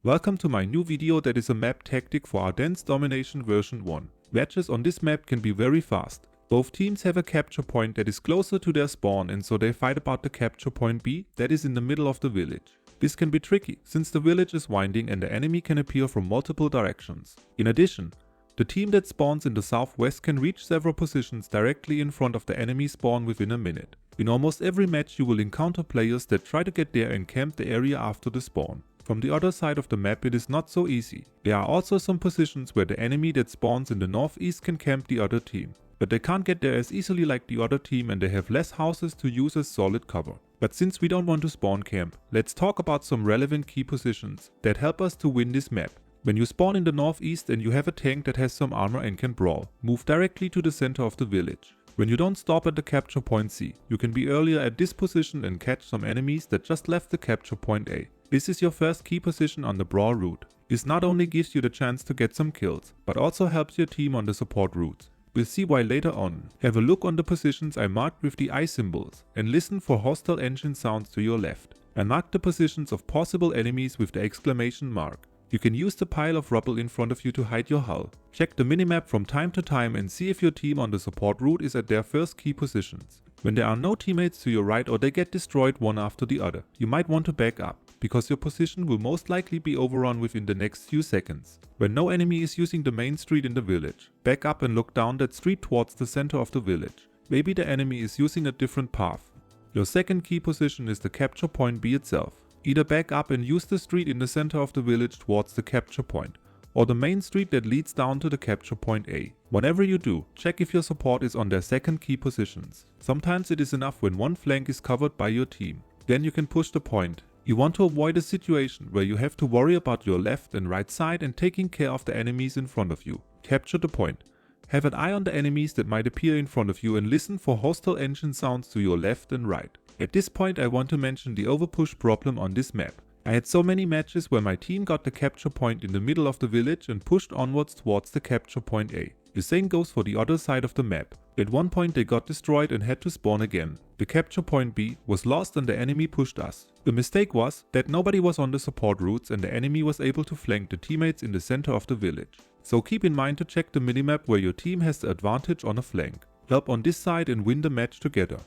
Welcome to my new video that is a map tactic for Ardennes Domination version 1. Matches on this map can be very fast. Both teams have a capture point that is closer to their spawn, and so they fight about the capture point B that is in the middle of the village. This can be tricky since the village is winding and the enemy can appear from multiple directions. In addition, the team that spawns in the southwest can reach several positions directly in front of the enemy spawn within a minute. In almost every match you will encounter players that try to get there and camp the area after the spawn. From the other side of the map it is not so easy. There are also some positions where the enemy that spawns in the northeast can camp the other team. But they can't get there as easily like the other team and they have less houses to use as solid cover. But since we don't want to spawn camp, let's talk about some relevant key positions that help us to win this map. When you spawn in the northeast and you have a tank that has some armor and can brawl, move directly to the center of the village. When you don't stop at the capture point C, you can be earlier at this position and catch some enemies that just left the capture point A. This is your first key position on the brawl route. This not only gives you the chance to get some kills, but also helps your team on the support routes. We'll see why later on. Have a look on the positions I marked with the eye symbols and listen for hostile engine sounds to your left. I marked the positions of possible enemies with the exclamation mark. You can use the pile of rubble in front of you to hide your hull. Check the minimap from time to time and see if your team on the support route is at their first key positions. When there are no teammates to your right or they get destroyed one after the other, you might want to back up, because your position will most likely be overrun within the next few seconds. When no enemy is using the main street in the village, back up and look down that street towards the center of the village. Maybe the enemy is using a different path. Your second key position is the capture point B itself. Either back up and use the street in the center of the village towards the capture point, or the main street that leads down to the capture point A. Whatever you do, check if your support is on their second key positions. Sometimes it is enough when one flank is covered by your team. Then you can push the point. You want to avoid a situation where you have to worry about your left and right side and taking care of the enemies in front of you. Capture the point. Have an eye on the enemies that might appear in front of you and listen for hostile engine sounds to your left and right. At this point I want to mention the overpush problem on this map. I had so many matches where my team got the capture point in the middle of the village and pushed onwards towards the capture point A. The same goes for the other side of the map. At one point they got destroyed and had to spawn again. The capture point B was lost and the enemy pushed us. The mistake was that nobody was on the support routes and the enemy was able to flank the teammates in the center of the village. So keep in mind to check the minimap where your team has the advantage on a flank. Help on this side and win the match together.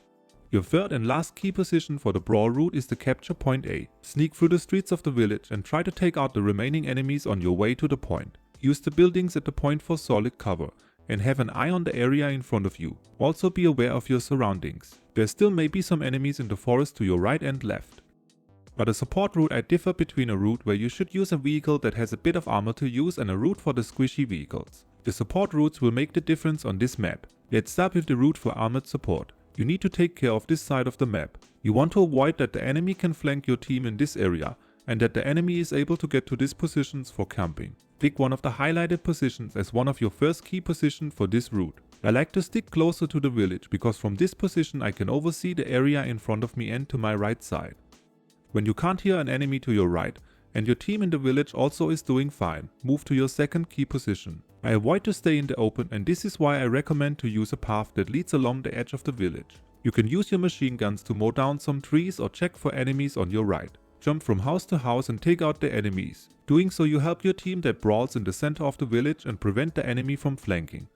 Your third and last key position for the brawl route is the capture point A. Sneak through the streets of the village and try to take out the remaining enemies on your way to the point. Use the buildings at the point for solid cover and have an eye on the area in front of you. Also be aware of your surroundings. There still may be some enemies in the forest to your right and left. But a support route I differ between a route where you should use a vehicle that has a bit of armor to use and a route for the squishy vehicles. The support routes will make the difference on this map. Let's start with the route for armored support. You need to take care of this side of the map. You want to avoid that the enemy can flank your team in this area and that the enemy is able to get to these positions for camping. Pick one of the highlighted positions as one of your first key positions for this route. I like to stick closer to the village because from this position I can oversee the area in front of me and to my right side. When you can't hear an enemy to your right and your team in the village also is doing fine, move to your second key position. I avoid to stay in the open and this is why I recommend to use a path that leads along the edge of the village. You can use your machine guns to mow down some trees or check for enemies on your right. Jump from house to house and take out the enemies. Doing so you help your team that brawls in the center of the village and prevent the enemy from flanking.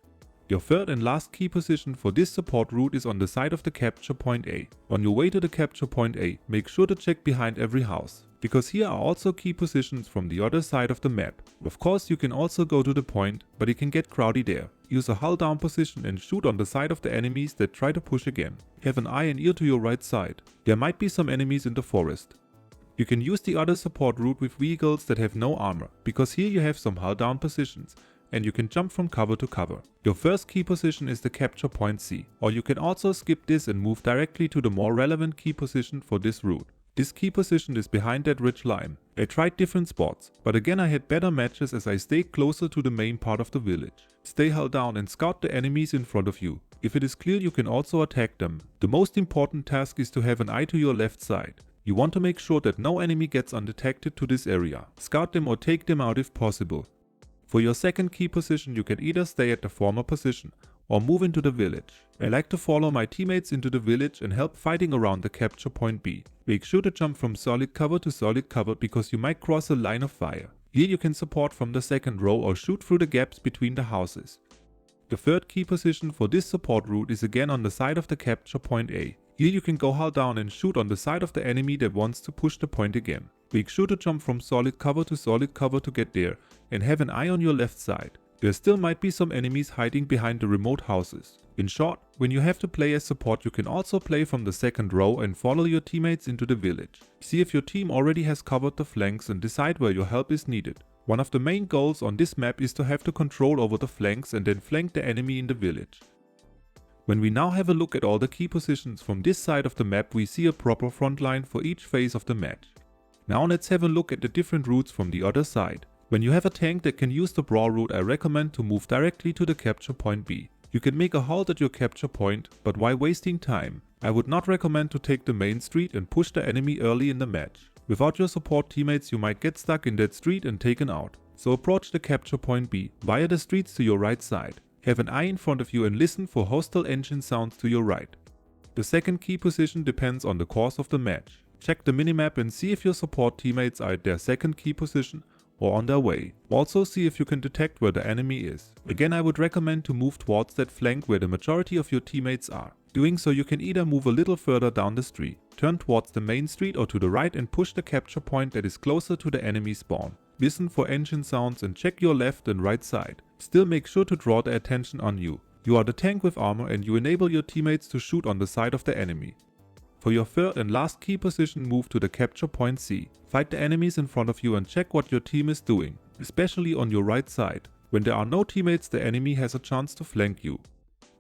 Your third and last key position for this support route is on the side of the capture point A. On your way to the capture point A, make sure to check behind every house, because here are also key positions from the other side of the map. Of course you can also go to the point, but it can get crowded there. Use a hull down position and shoot on the side of the enemies that try to push again. Have an eye and ear to your right side. There might be some enemies in the forest. You can use the other support route with vehicles that have no armor, because here you have some hull down positions and you can jump from cover to cover. Your first key position is the capture point C, or you can also skip this and move directly to the more relevant key position for this route. This key position is behind that ridge line. I tried different spots, but again I had better matches as I stayed closer to the main part of the village. Stay held down and scout the enemies in front of you. If it is clear you can also attack them. The most important task is to have an eye to your left side. You want to make sure that no enemy gets undetected to this area. Scout them or take them out if possible. For your second key position you can either stay at the former position or move into the village. I like to follow my teammates into the village and help fighting around the capture point B. Make sure to jump from solid cover to solid cover because you might cross a line of fire. Here you can support from the second row or shoot through the gaps between the houses. The third key position for this support route is again on the side of the capture point A. Here you can go hull down and shoot on the side of the enemy that wants to push the point again. Make sure to jump from solid cover to get there and have an eye on your left side. There still might be some enemies hiding behind the remote houses. In short, when you have to play as support, you can also play from the second row and follow your teammates into the village. See if your team already has covered the flanks and decide where your help is needed. One of the main goals on this map is to have the control over the flanks and then flank the enemy in the village. When we now have a look at all the key positions from this side of the map, we see a proper front line for each phase of the match. Now let's have a look at the different routes from the other side. When you have a tank that can use the brawl route, I recommend to move directly to the capture point B. You can make a halt at your capture point, but why wasting time? I would not recommend to take the main street and push the enemy early in the match. Without your support teammates, you might get stuck in that street and taken out. So approach the capture point B via the streets to your right side. Have an eye in front of you and listen for hostile engine sounds to your right. The second key position depends on the course of the match. Check the minimap and see if your support teammates are at their second key position or on their way. Also see if you can detect where the enemy is. Again, I would recommend to move towards that flank where the majority of your teammates are. Doing so, you can either move a little further down the street, turn towards the main street or to the right and push the capture point that is closer to the enemy spawn. Listen for engine sounds and check your left and right side. Still make sure to draw their attention on you. You are the tank with armor and you enable your teammates to shoot on the side of the enemy. For your third and last key position, move to the capture point C. Fight the enemies in front of you and check what your team is doing, especially on your right side. When there are no teammates, the enemy has a chance to flank you.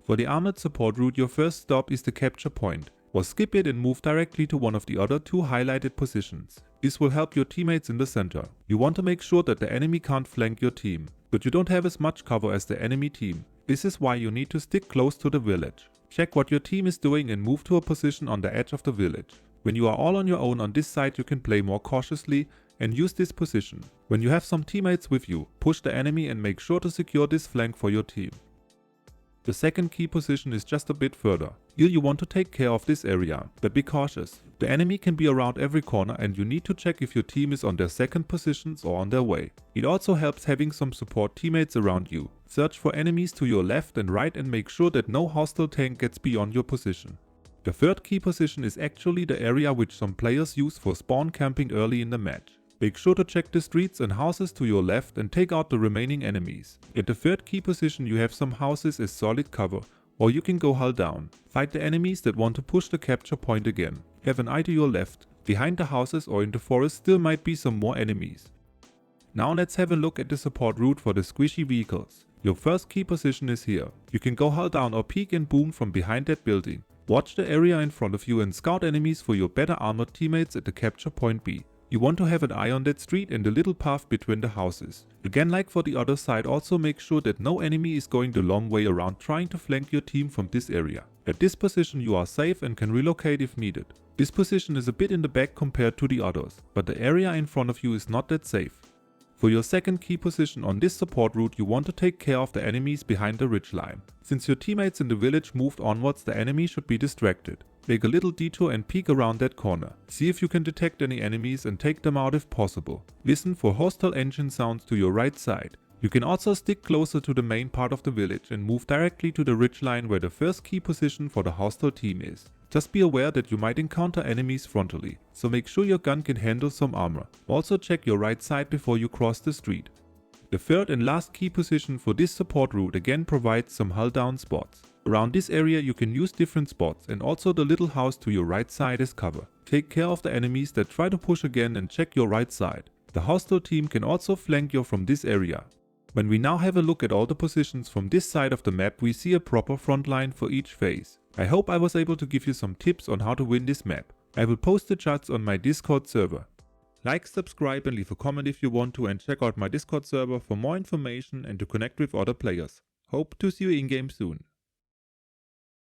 For the armored support route, your first stop is the capture point, or skip it and move directly to one of the other two highlighted positions. This will help your teammates in the center. You want to make sure that the enemy can't flank your team, but you don't have as much cover as the enemy team. This is why you need to stick close to the village. Check what your team is doing and move to a position on the edge of the village. When you are all on your own on this side, you can play more cautiously and use this position. When you have some teammates with you, push the enemy and make sure to secure this flank for your team. The second key position is just a bit further. Here you want to take care of this area, but be cautious. The enemy can be around every corner and you need to check if your team is on their second positions or on their way. It also helps having some support teammates around you. Search for enemies to your left and right and make sure that no hostile tank gets beyond your position. The third key position is actually the area which some players use for spawn camping early in the match. Make sure to check the streets and houses to your left and take out the remaining enemies. At the third key position you have some houses as solid cover, or you can go hull down. Fight the enemies that want to push the capture point again. Have an eye to your left. Behind the houses or in the forest still might be some more enemies. Now let's have a look at the support route for the squishy vehicles. Your first key position is here. You can go hull down or peek and boom from behind that building. Watch the area in front of you and scout enemies for your better armored teammates at the capture point B. You want to have an eye on that street and the little path between the houses. Again, like for the other side, also make sure that no enemy is going the long way around trying to flank your team from this area. At this position you are safe and can relocate if needed. This position is a bit in the back compared to the others, but the area in front of you is not that safe. For your second key position on this support route, you want to take care of the enemies behind the ridgeline. Since your teammates in the village moved onwards, the enemy should be distracted. Make a little detour and peek around that corner. See if you can detect any enemies and take them out if possible. Listen for hostile engine sounds to your right side. You can also stick closer to the main part of the village and move directly to the ridgeline where the first key position for the hostile team is. Just be aware that you might encounter enemies frontally, so make sure your gun can handle some armor. Also check your right side before you cross the street. The third and last key position for this support route again provides some hull down spots. Around this area you can use different spots and also the little house to your right side as cover. Take care of the enemies that try to push again and check your right side. The hostile team can also flank you from this area. When we now have a look at all the positions from this side of the map, we see a proper front line for each phase. I hope I was able to give you some tips on how to win this map. I will post the charts on my Discord server. Like, subscribe and leave a comment if you want to, and check out my Discord server for more information and to connect with other players. Hope to see you in game soon.